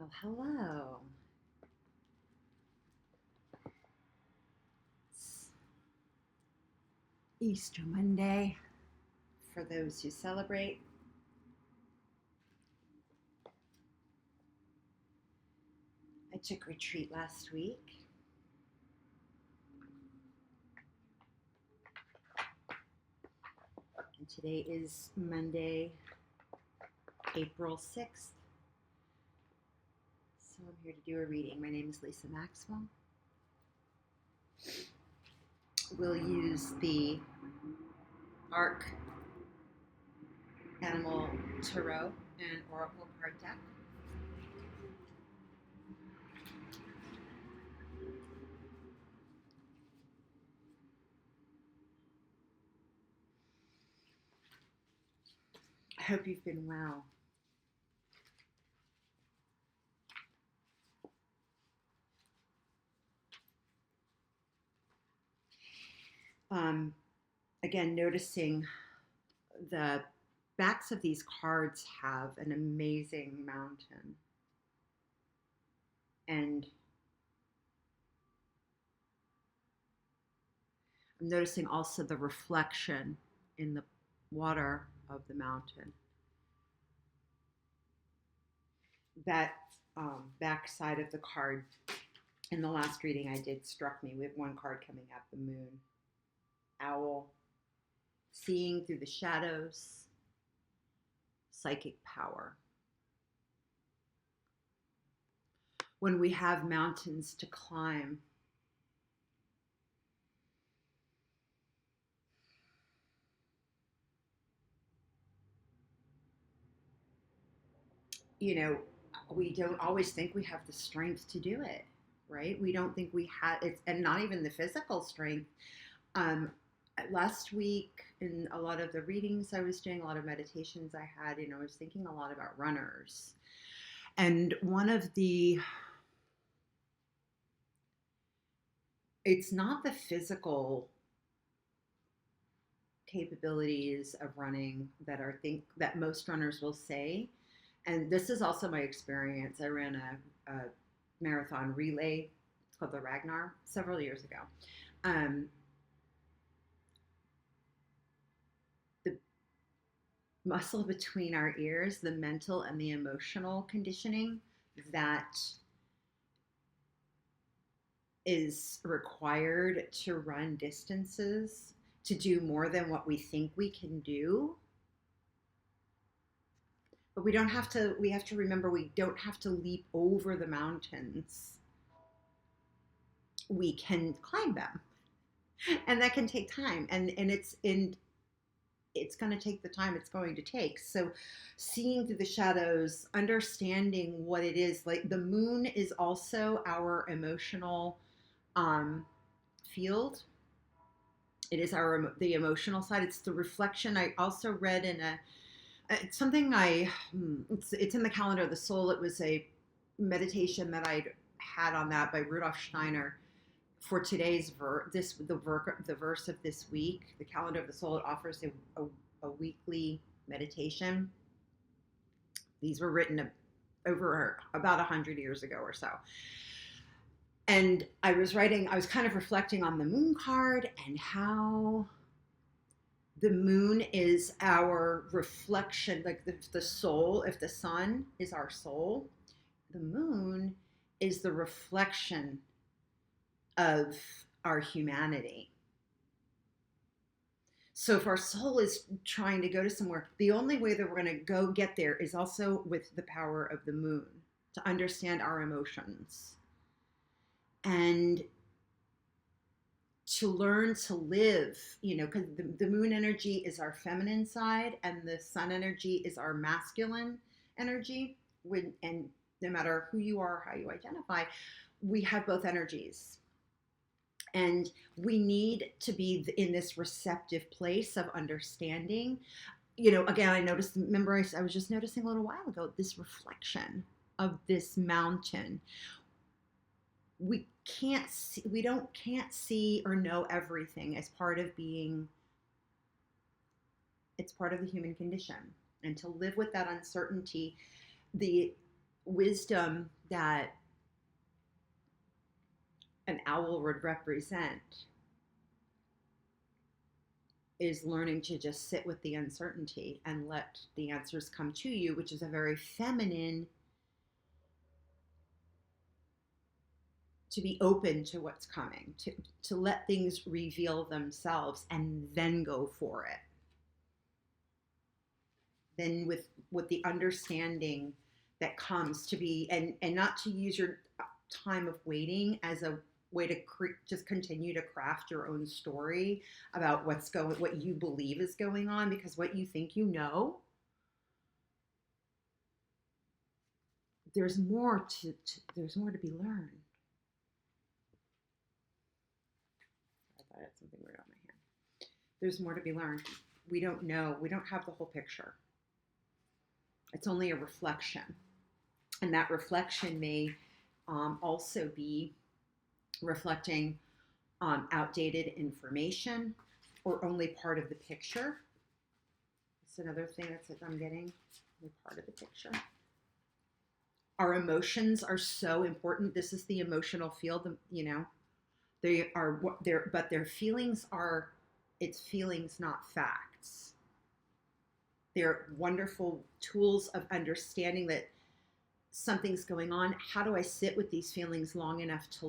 Well, hello. It's Easter Monday for those who celebrate. I took retreat last week, and today is Monday, April 6th. So I'm here to do a reading. My name is Lisa Maxwell. We'll use the Arc Animal Tarot and Oracle card deck. I hope you've been well. Again, noticing the backs of these cards have an amazing mountain. And I'm noticing also the reflection in the water of the mountain. That back side of the card in the last reading I did struck me. We have one card coming up, the moon, owl, seeing through the shadows, psychic power. When we have mountains to climb, we don't always think we have the strength to do it, right? We don't think we have it, and not even the physical strength. Last week, in a lot of the readings I was doing, a lot of meditations I had, I was thinking a lot about runners. And it's not the physical capabilities of running that most runners will say. And this is also my experience. I ran a marathon relay. It's called the Ragnar several years ago. The muscle between our ears, the mental and the emotional conditioning that is required to run distances, to do more than what we think we can do. But we have to remember we don't have to leap over the mountains. We can climb them. And that can take time. And it's going to take the time it's going to take. So seeing through the shadows, understanding what it is, like the moon is also our emotional field. It is the emotional side. It's the reflection. I also read in it's in the calendar of the soul. It was a meditation that I'd had on that by Rudolf Steiner for today's the verse of this week. The calendar of the soul, it offers a weekly meditation. These were written over about 100 years ago or so. And I was kind of reflecting on the moon card and how the moon is our reflection, like the soul. If the sun is our soul, the moon is the reflection of our humanity. So if our soul is trying to go to somewhere, the only way that we're going to get there is also with the power of the moon, to understand our emotions and to learn to live, because the moon energy is our feminine side and the sun energy is our masculine energy. And no matter who you are, how you identify, we have both energies. And we need to be in this receptive place of understanding. Again, I noticed, remember I was just noticing a little while ago, this reflection of this mountain. We can't see or know everything as part of being. It's part of the human condition. And to live with that uncertainty, the wisdom that an owl would represent is learning to just sit with the uncertainty and let the answers come to you, which is a very feminine, to be open to what's coming, to let things reveal themselves and then go for it. Then with the understanding that comes to be, and not to use your time of waiting as a way to just continue to craft your own story about what you believe is going on, because what you think you know, there's more to be learned. I thought I had something weird on my hand. There's more to be learned. We don't know. We don't have the whole picture. It's only a reflection, and that reflection may also be reflecting outdated information or only part of the picture. It's another thing that I'm getting, only part of the picture. Our emotions are so important. This is the emotional field, you know. They are what they're, but their feelings are, it's feelings, not facts. They're wonderful tools of understanding that something's going on. How do I sit with these feelings long enough to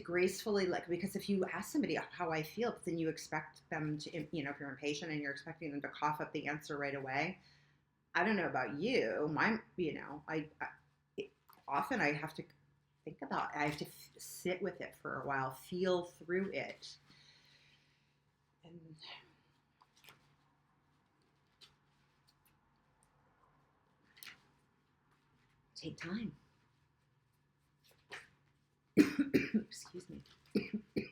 gracefully, like, because if you ask somebody how I feel, but then you expect them to, you know, if you're impatient and you're expecting them to cough up the answer right away, I don't know about you, you know, often I have to think about it. I have to sit with it for a while, feel through it, and take time. Excuse me.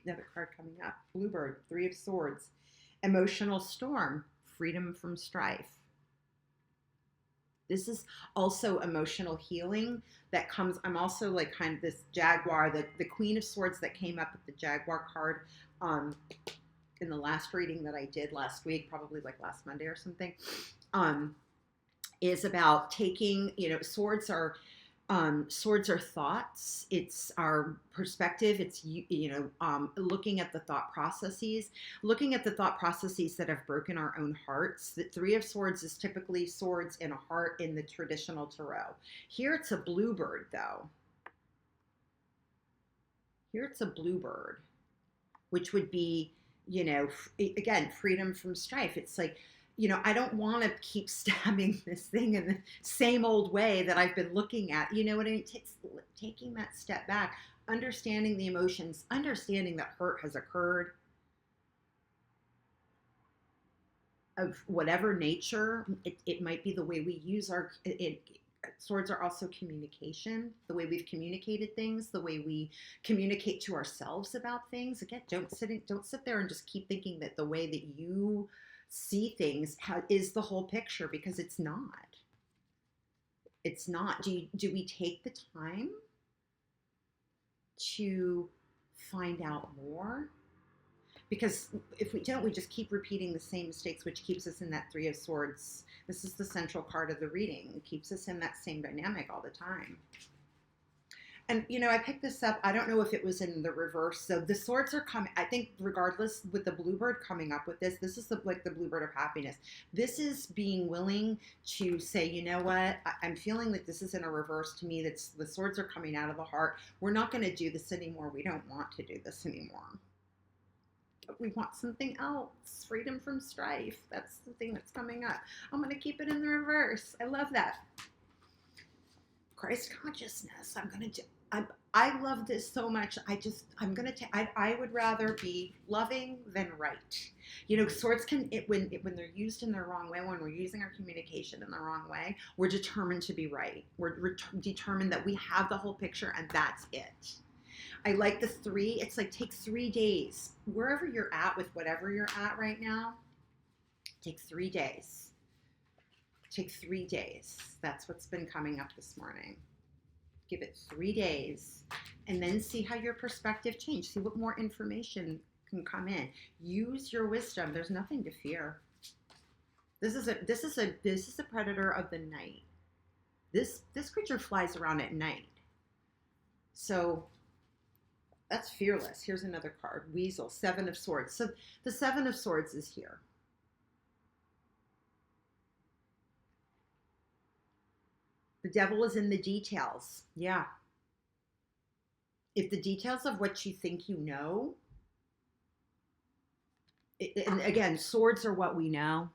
Another card coming up. Bluebird, Three of Swords. Emotional storm, freedom from strife. This is also emotional healing that comes. I'm also like kind of this Jaguar, the Queen of Swords that came up with the Jaguar card in the last reading that I did last week, probably like last Monday or something, is about taking, you know, swords are thoughts. It's our perspective. It's, you know, looking at the thought processes that have broken our own hearts. The Three of Swords is typically swords in a heart in the traditional tarot. Here it's a bluebird, though. Here it's a bluebird, which would be, you know, again, freedom from strife. It's like, you know, I don't want to keep stabbing this thing in the same old way that I've been looking at. You know what I mean? Taking that step back, understanding the emotions, understanding that hurt has occurred of whatever nature. It might be the way we use swords are also communication, the way we've communicated things, the way we communicate to ourselves about things. Again, don't sit there and just keep thinking that the way that you see things is the whole picture, because it's not. It's not. Do we take the time to find out more? Because if we don't, we just keep repeating the same mistakes, which keeps us in that Three of Swords. This is the central card of the reading. It keeps us in that same dynamic all the time. And, you know, I picked this up. I don't know if it was in the reverse. So the swords are coming, I think, regardless, with the bluebird coming up with this is like the bluebird of happiness. This is being willing to say, you know what, I'm feeling like this is in a reverse to me. That's the swords are coming out of the heart. We're not going to do this anymore. We don't want to do this anymore. But we want something else. Freedom from strife. That's the thing that's coming up. I'm going to keep it in the reverse. I love that. Christ consciousness. I love this so much. I would rather be loving than right. You know, swords when they're used in the wrong way, when we're using our communication in the wrong way, we're determined to be right. We're determined that we have the whole picture and that's it. I like the 3. It's like, take 3 days. Wherever you're at with whatever you're at right now, take 3 days. Take 3 days. That's what's been coming up this morning. Give it 3 days and then see how your perspective changes. See what more information can come in. Use your wisdom. There's nothing to fear. This is a predator of the night. This creature flies around at night. So that's fearless. Here's another card. Weasel, Seven of Swords. So the Seven of Swords is here. The devil is in the details. Yeah. If the details of what you think you know, and again, swords are what we know.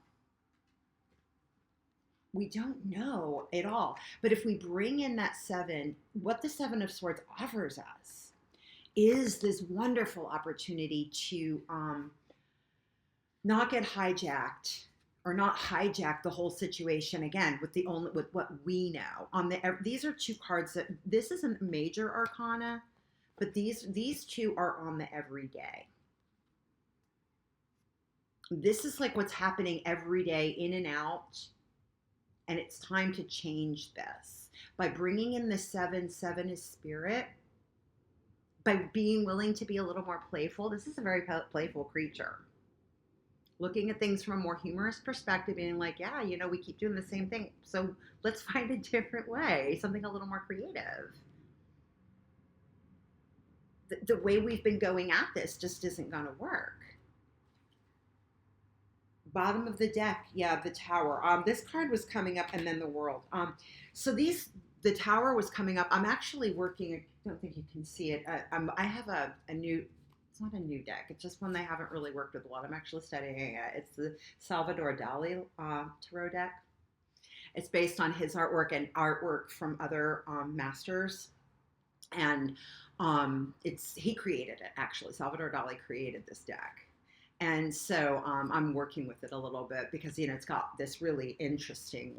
We don't know at all. But if we bring in that seven, what the Seven of Swords offers us is this wonderful opportunity to not get hijacked or not hijack the whole situation again with what we know. These are two cards that this isn't major arcana, but these two are on the everyday. This is like what's happening every day in and out. And it's time to change this. By bringing in the seven is spirit. By being willing to be a little more playful. This is a very playful creature. Looking at things from a more humorous perspective, being like, yeah, we keep doing the same thing. So let's find a different way, something a little more creative. The way we've been going at this just isn't going to work. Bottom of the deck, yeah, the Tower. This card was coming up, and then the World. The Tower was coming up. I'm actually working. I don't think you can see it. I have a new. It's not a new deck. It's just one I haven't really worked with a lot. I'm actually studying it. It's the Salvador Dali tarot deck. It's based on his artwork and artwork from other masters, and he created it. Actually, Salvador Dali created this deck. And so I'm working with it a little bit because, it's got this really interesting,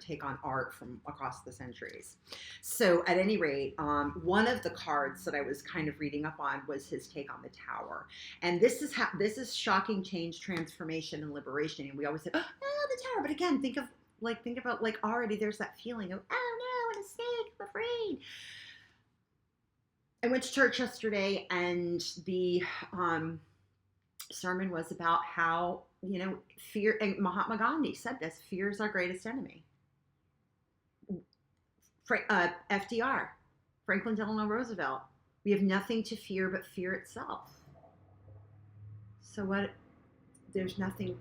take on art from across the centuries. So at any rate, one of the cards that I was kind of reading up on was his take on the Tower. And this is shocking change, transformation, and liberation. And we always say, oh, the Tower. But again, think about already there's that feeling of, oh no, I'm a snake, I'm afraid. I went to church yesterday, and the sermon was about how, fear, and Mahatma Gandhi said this, fear is our greatest enemy. FDR, Franklin Delano Roosevelt, we have nothing to fear but fear itself. So there's nothing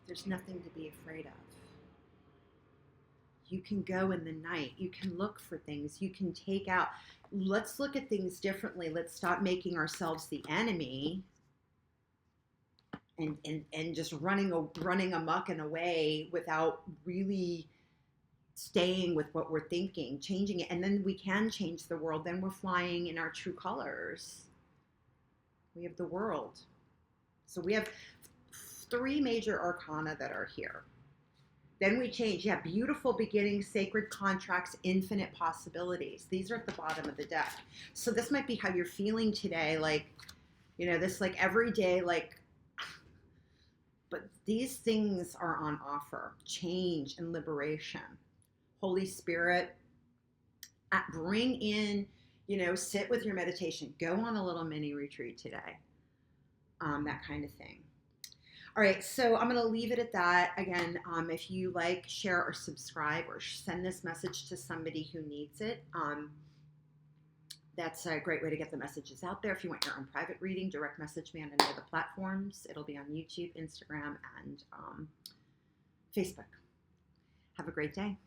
to be afraid of. You can go in the night, you can look for things, you can take out, let's look at things differently. Let's stop making ourselves the enemy and just running amok and away without really staying with what we're thinking, changing it. And then we can change the world. Then we're flying in our true colors. We have the World. So we have 3 major arcana that are here. Then we change. Yeah, beautiful beginnings, sacred contracts, infinite possibilities. These are at the bottom of the deck. So this might be how you're feeling today. This every day, but these things are on offer. Change and liberation. Holy Spirit, bring in, sit with your meditation. Go on a little mini retreat today. That kind of thing. All right, so I'm going to leave it at that. Again, if you share, or subscribe, or send this message to somebody who needs it, that's a great way to get the messages out there. If you want your own private reading, direct message me on any of the platforms. It'll be on YouTube, Instagram, and Facebook. Have a great day.